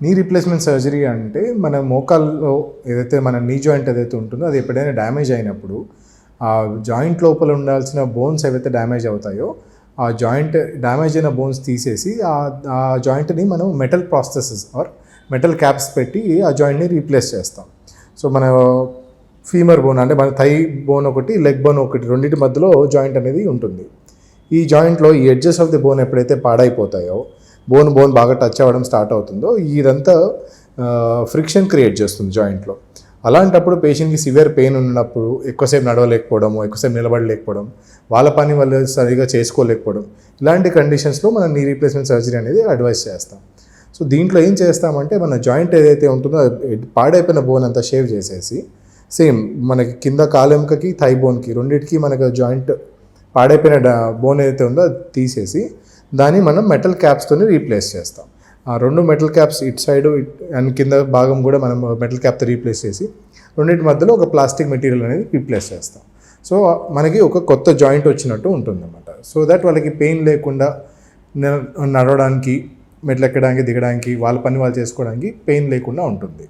Knee replacement surgery అంటే మన మోకాల్లో ఏదైతే మన నీ జాయింట్ ఏదైతే ఉంటుందో అది ఎప్పుడైనా డ్యామేజ్ అయినప్పుడు ఆ జాయింట్ లోపల ఉండాల్సిన బోన్స్ ఏవైతే డ్యామేజ్ అవుతాయో ఆ జాయింట్ డ్యామేజ్ అయిన బోన్స్ తీసేసి ఆ జాయింట్ని మనం metal prosthesis are metal caps పెట్టి ఆ జాయింట్ని రీప్లేస్ చేస్తాం. సో మన ఫీమర్ బోన్ అంటే మన థై బోన్ ఒకటి, లెగ్ బోన్ ఒకటి, రెండింటి మధ్యలో జాయింట్ అనేది ఉంటుంది. ఈ జాయింట్లో ఈ ఎడ్జెస్ ఆఫ్ ది బోన్ ఎప్పుడైతే పాడైపోతాయో, బోన్ బాగా టచ్ అవ్వడం స్టార్ట్ అవుతుందో ఇదంతా ఫ్రిక్షన్ క్రియేట్ చేస్తుంది జాయింట్లో. అలాంటప్పుడు పేషెంట్కి సివియర్ పెయిన్ ఉన్నప్పుడు ఎక్కువసేపు నడవలేకపోవడం, ఎక్కువసేపు నిలబడలేకపోవడం, వాళ్ళ పని వాళ్ళు సరిగా చేసుకోలేకపోవడం, ఇలాంటి కండిషన్స్లో మనం నీ రీప్లేస్మెంట్ సర్జరీ అనేది అడ్వైస్ చేస్తాం. సో దీంట్లో ఏం చేస్తామంటే మన జాయింట్ ఏదైతే ఉంటుందో పాడైపోయిన బోన్ అంతా షేవ్ చేసేసి సేమ్ మనకి కింద కాలెంకకి థై బోన్కి రెండింటికి మనకు జాయింట్ పాడైపోయిన బోన్ ఏదైతే ఉందో అది తీసేసి దాన్ని మనం మెటల్ క్యాప్స్తోని రీప్లేస్ చేస్తాం. ఆ రెండు మెటల్ క్యాప్స్ ఇటు సైడ్ అండ్ కింద భాగం కూడా మనం మెటల్ క్యాప్తో రీప్లేస్ చేసి రెండింటి మధ్యలో ఒక ప్లాస్టిక్ మెటీరియల్ అనేది రీప్లేస్ చేస్తాం. సో మనకి ఒక కొత్త జాయింట్ వచ్చినట్టు ఉంటుందన్నమాట. సో దట్ వాళ్ళకి పెయిన్ లేకుండా నడవడానికి, మెట్లు ఎక్కడానికి, దిగడానికి, వాళ్ళ పని వాళ్ళు చేసుకోవడానికి పెయిన్ లేకుండా ఉంటుంది.